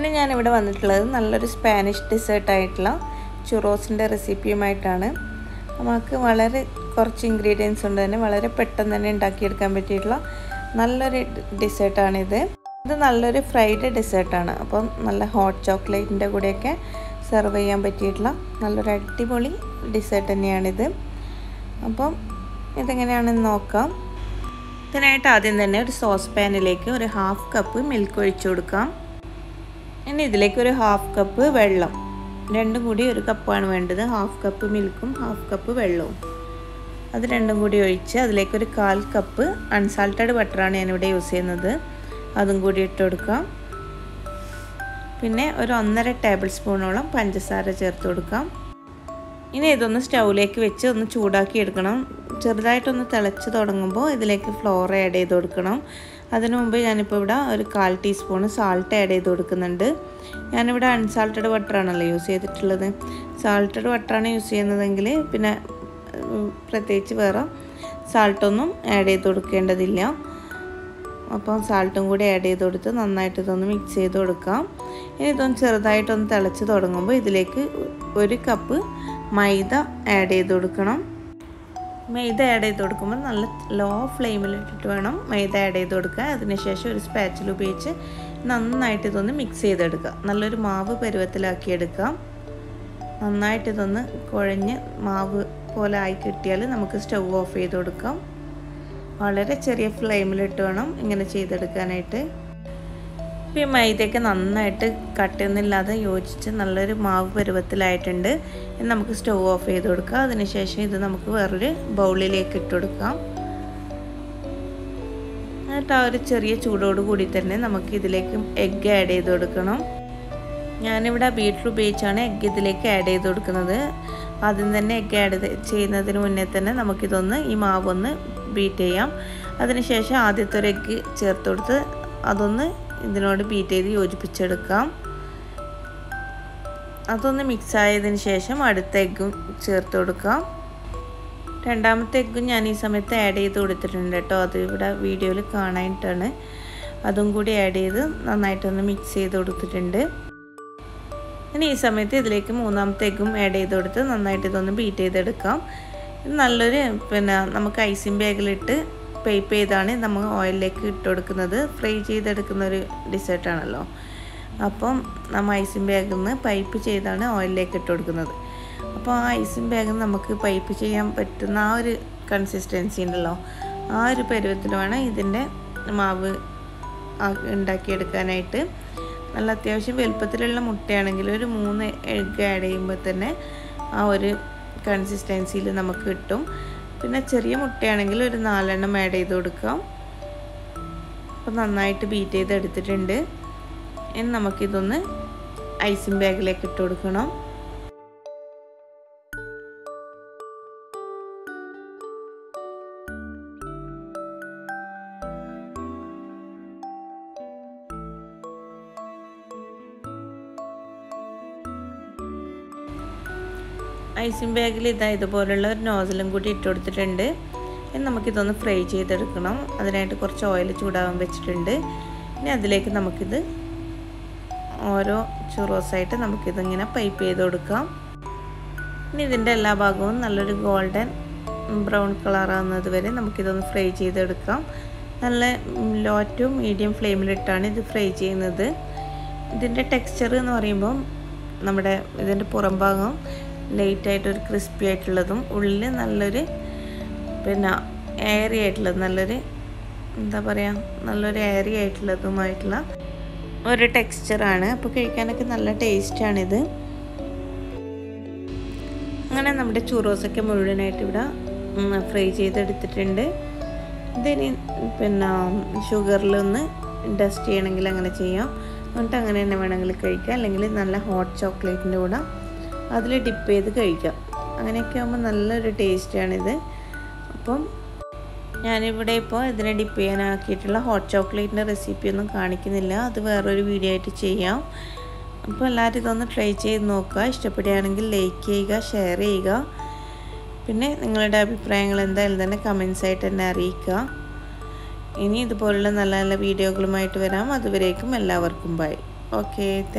പിന്നെ ഞാൻ ഇവിടെ വന്നിട്ടുള്ളത് നല്ലൊരു സ്പാനിഷ് ഡെസേർട്ട് ആയിട്ടുള്ള ചുറോസിൻ്റെ റെസിപ്പിയുമായിട്ടാണ്. നമുക്ക് വളരെ കുറച്ച് ഇൻഗ്രീഡിയൻസ് കൊണ്ട് തന്നെ വളരെ പെട്ടെന്ന് തന്നെ ഉണ്ടാക്കിയെടുക്കാൻ പറ്റിയിട്ടുള്ള നല്ലൊരു ഡെസേർട്ടാണിത്. ഇത് നല്ലൊരു ഫ്രൈഡ് ഡെസേർട്ടാണ്. അപ്പം നല്ല ഹോട്ട് ചോക്ലേറ്റിൻ്റെ കൂടെയൊക്കെ സെർവ് ചെയ്യാൻ പറ്റിയിട്ടുള്ള നല്ലൊരു അടിപൊളി ഡെസേർട്ട് തന്നെയാണിത്. അപ്പം ഇതെങ്ങനെയാണെന്ന് നോക്കാം. ഇതിനായിട്ട് ആദ്യം തന്നെ ഒരു സോസ് പാനിലേക്ക് ഒരു 1/2 കപ്പ് മിൽക്ക് ഒഴിച്ചു കൊടുക്കാം. ഇനി ഇതിലേക്ക് ഒരു 1/2 കപ്പ് വെള്ളം, രണ്ടും കൂടി 1 കപ്പാണ് വേണ്ടത്. 1/2 കപ്പ് മിൽക്കും 1/2 കപ്പ് വെള്ളവും, അത് രണ്ടും കൂടി ഒഴിച്ച് അതിലേക്ക് ഒരു 1/4 കപ്പ് അൺസാൾട്ടഡ് ബട്ടറാണ് ഞാനിവിടെ യൂസ് ചെയ്യുന്നത്, അതും കൂടി ഇട്ട് കൊടുക്കാം. പിന്നെ ഒരു 1.5 ടേബിൾ സ്പൂണോളം പഞ്ചസാര ചേർത്ത് കൊടുക്കാം. ഇനി ഇതൊന്ന് സ്റ്റൗവിലേക്ക് വെച്ച് ഒന്ന് ചൂടാക്കി എടുക്കണം. ചെറുതായിട്ടൊന്ന് തിളച്ച് തുടങ്ങുമ്പോൾ ഇതിലേക്ക് ഫ്ലോർ ആഡ് ചെയ്ത് കൊടുക്കണം. അതിനു മുമ്പ് ഞാനിപ്പോൾ ഇവിടെ ഒരു 1/4 ടീസ്പൂണ് സാൾട്ട് ആഡ് ചെയ്ത് കൊടുക്കുന്നുണ്ട്. ഞാനിവിടെ അൺസാൾട്ടഡ് ബട്ടറാണല്ലോ യൂസ് ചെയ്തിട്ടുള്ളത്. സാൾട്ടഡ് ബട്ടറാണ് യൂസ് ചെയ്യുന്നതെങ്കിൽ പിന്നെ പ്രത്യേകിച്ച് വേറെ സാൾട്ടൊന്നും ആഡ് ചെയ്ത് കൊടുക്കേണ്ടതില്ല. അപ്പം സാൾട്ടും കൂടി ആഡ് ചെയ്ത് കൊടുത്ത് നന്നായിട്ട് ഇതൊന്ന് മിക്സ് ചെയ്ത് കൊടുക്കാം. ഇനി ഇതൊന്ന് ചെറുതായിട്ടൊന്ന് തിളച്ച് തുടങ്ങുമ്പോൾ ഇതിലേക്ക് 1 കപ്പ് മൈദ ആഡ് ചെയ്ത് കൊടുക്കണം. മൈദ ആഡ് ചെയ്ത് കൊടുക്കുമ്പോൾ നല്ല ലോ ഫ്ലെയിമിലിട്ടിട്ട് വേണം മൈദ ആഡ് ചെയ്ത് കൊടുക്കുക. അതിനുശേഷം ഒരു സ്പാച്ചിൽ ഉപയോഗിച്ച് നന്നായിട്ട് ഇതൊന്ന് മിക്സ് ചെയ്തെടുക്കുക. നല്ലൊരു മാവ് പരുവത്തിലാക്കിയെടുക്കാം. നന്നായിട്ട് ഇതൊന്ന് കുഴഞ്ഞ് മാവ് പോലെ ആയി കിട്ടിയാൽ നമുക്ക് സ്റ്റൗ ഓഫ് ചെയ്ത് കൊടുക്കാം. വളരെ ചെറിയ ഫ്ലെയിമിലിട്ട് വേണം ഇങ്ങനെ ചെയ്തെടുക്കാനായിട്ട്. ഇപ്പോൾ ഈ മൈദയൊക്കെ നന്നായിട്ട് കട്ടയൊന്നുമില്ലാതെ യോജിച്ച് നല്ലൊരു മാവ് പരുവത്തിലായിട്ടുണ്ട്. ഇനി നമുക്ക് സ്റ്റൗ ഓഫ് ചെയ്ത് കൊടുക്കാം. അതിനുശേഷം ഇത് നമുക്ക് വേറൊരു ബൗളിലേക്ക് ഇട്ട് കൊടുക്കാം. എന്നിട്ട് ആ ഒരു ചെറിയ ചൂടോട് കൂടി തന്നെ നമുക്ക് ഇതിലേക്ക് എഗ്ഗ് ആഡ് ചെയ്ത് കൊടുക്കണം. ഞാനിവിടെ ബീറ്റർ ഉപയോഗിച്ചാണ് എഗ്ഗ് ഇതിലേക്ക് ആഡ് ചെയ്ത് കൊടുക്കുന്നത്. ആദ്യം തന്നെ എഗ്ഗ് ആഡ് ചെയ്യുന്നതിന് മുന്നേ തന്നെ നമുക്കിതൊന്ന് ഈ മാവൊന്ന് ബീറ്റ് ചെയ്യാം. അതിനുശേഷം ആദ്യത്തെ ഒരു എഗ്ഗ് ചേർത്ത് കൊടുത്ത് അതൊന്ന് ഇതിനോട് ബീറ്റ് ചെയ്ത് യോജിപ്പിച്ചെടുക്കാം. അതൊന്ന് മിക്സ് ആയതിന് ശേഷം അടുത്ത എഗ്ഗും ചേർത്ത് കൊടുക്കാം. രണ്ടാമത്തെ എഗ്ഗും ഞാൻ ഈ സമയത്ത് ആഡ് ചെയ്ത് കൊടുത്തിട്ടുണ്ട് കേട്ടോ. അത് ഇവിടെ വീഡിയോയിൽ കാണാനായിട്ടാണ്. അതും കൂടി ആഡ് ചെയ്ത് നന്നായിട്ടൊന്ന് മിക്സ് ചെയ്ത് കൊടുത്തിട്ടുണ്ട്. ഇനി ഈ സമയത്ത് ഇതിലേക്ക് മൂന്നാമത്തെ എഗ്ഗും ആഡ് ചെയ്ത് കൊടുത്ത് നന്നായിട്ട് ഇതൊന്ന് ബീറ്റ് ചെയ്തെടുക്കാം. നല്ലൊരു നമുക്ക് ഐസിങ് ബാഗിലിട്ട് പേപ്പ് ചെയ്താണ് നമ്മൾ ഓയിലിലേക്ക് ഇട്ട് കൊടുക്കുന്നത്. ഫ്രൈ ചെയ്തെടുക്കുന്ന ഒരു ഡെസേർട്ടാണല്ലോ. അപ്പം നമ്മൾ ഐസിങ് ബാഗിൽ നിന്ന് പൈപ്പ് ചെയ്താണ് ഓയിലിലേക്ക് ഇട്ട് കൊടുക്കുന്നത്. അപ്പോൾ ആ ഐസിങ് ബാഗിൽ നമുക്ക് പൈപ്പ് ചെയ്യാൻ പറ്റുന്ന ആ ഒരു കൺസിസ്റ്റൻസി ഉണ്ടല്ലോ, ആ ഒരു പരുവത്തിൽ വേണം ഇതിൻ്റെ മാവ് ഉണ്ടാക്കിയെടുക്കാനായിട്ട്. നല്ല അത്യാവശ്യം വലുപ്പത്തിലുള്ള മുട്ടയാണെങ്കിൽ ഒരു 3 എഗ്ഗ് ആഡ് ചെയ്യുമ്പോൾ തന്നെ ആ ഒരു കൺസിസ്റ്റൻസിയിൽ നമുക്ക് കിട്ടും. പിന്നെ ചെറിയ മുട്ടയാണെങ്കിൽ ഒരു 4 എണ്ണം ആഡ് ചെയ്ത് കൊടുക്കാം. അപ്പോൾ നന്നായിട്ട് ബീറ്റ് ചെയ്ത് എടുത്തിട്ടുണ്ട്. ഇനി നമുക്കിതൊന്ന് ഐസിങ് ബാഗിലേക്ക് ഇട്ട് കൊടുക്കണം. ഐസിങ് ബാഗിൽ ഇതുപോലുള്ള ഒരു നോസലും കൂടി ഇട്ട് കൊടുത്തിട്ടുണ്ട്. ഇനി നമുക്കിതൊന്ന് ഫ്രൈ ചെയ്തെടുക്കണം. അതിനായിട്ട് കുറച്ച് ഓയിൽ ചൂടാവാൻ വെച്ചിട്ടുണ്ട്. ഇനി അതിലേക്ക് നമുക്കിത് ഓരോ ചുറോസായിട്ട് നമുക്കിതിങ്ങനെ പൈപ്പ് ചെയ്ത് കൊടുക്കാം. ഇനി ഇതിൻ്റെ എല്ലാ ഭാഗവും നല്ലൊരു ഗോൾഡൻ ബ്രൗൺ കളറാകുന്നത് വരെ നമുക്കിതൊന്ന് ഫ്രൈ ചെയ്തെടുക്കാം. നല്ല ലോ ടു മീഡിയം ഫ്ലെയിമിലിട്ടാണ് ഇത് ഫ്രൈ ചെയ്യുന്നത്. ഇതിൻ്റെ ടെക്സ്ചർ എന്ന് പറയുമ്പോൾ നമ്മുടെ ഇതിൻ്റെ പുറം ഭാഗം ലൈറ്റായിട്ടൊരു ക്രിസ്പി ആയിട്ടുള്ളതും ഉള്ളിൽ നല്ലൊരു എയറി ആയിട്ടുള്ളത്, നല്ലൊരു എന്താ പറയുക, നല്ലൊരു എയറി ആയിട്ടുള്ളതുമായിട്ടുള്ള ഒരു ടെക്സ്ചറാണ്. അപ്പോൾ കഴിക്കാനൊക്കെ നല്ല ടേസ്റ്റാണിത്. അങ്ങനെ നമ്മുടെ ചുറോസൊക്കെ മുഴുവനായിട്ട് ഇവിടെ ഫ്രൈ ചെയ്തെടുത്തിട്ടുണ്ട്. ഇതിനി ഷുഗറിലൊന്ന് ഡസ്റ്റ് ചെയ്യണമെങ്കിൽ അങ്ങനെ ചെയ്യാം. എന്നിട്ട് അങ്ങനെ തന്നെ വേണമെങ്കിൽ കഴിക്കാം. അല്ലെങ്കിൽ നല്ല ഹോട്ട് ചോക്ലേറ്റിൻ്റെ കൂടെ അതിൽ ഡിപ്പ് ചെയ്ത് കഴിക്കാം. അങ്ങനെയൊക്കെ ആകുമ്പോൾ നല്ലൊരു ടേസ്റ്റാണിത്. അപ്പം ഞാനിവിടെ ഇപ്പോൾ ഇതിനെ ഡിപ്പ് ചെയ്യാനാക്കിയിട്ടുള്ള ഹോട്ട് ചോക്ലേറ്റിൻ്റെ റെസിപ്പി ഒന്നും കാണിക്കുന്നില്ല. അത് വേറൊരു വീഡിയോ ആയിട്ട് ചെയ്യാം. അപ്പോൾ എല്ലാവരും ഇതൊന്ന് ട്രൈ ചെയ്ത് നോക്കുക. ഇഷ്ടപ്പെടുകയാണെങ്കിൽ ലൈക്ക് ചെയ്യുക, ഷെയർ ചെയ്യുക. പിന്നെ നിങ്ങളുടെ അഭിപ്രായങ്ങൾ എന്തായാലും തന്നെ കമൻസ് ആയിട്ട് എന്നെ അറിയിക്കുക. ഇനി ഇതുപോലുള്ള നല്ല നല്ല വീഡിയോകളുമായിട്ട് വരാം. അതുവരേക്കും എല്ലാവർക്കും ബൈ. Okay thank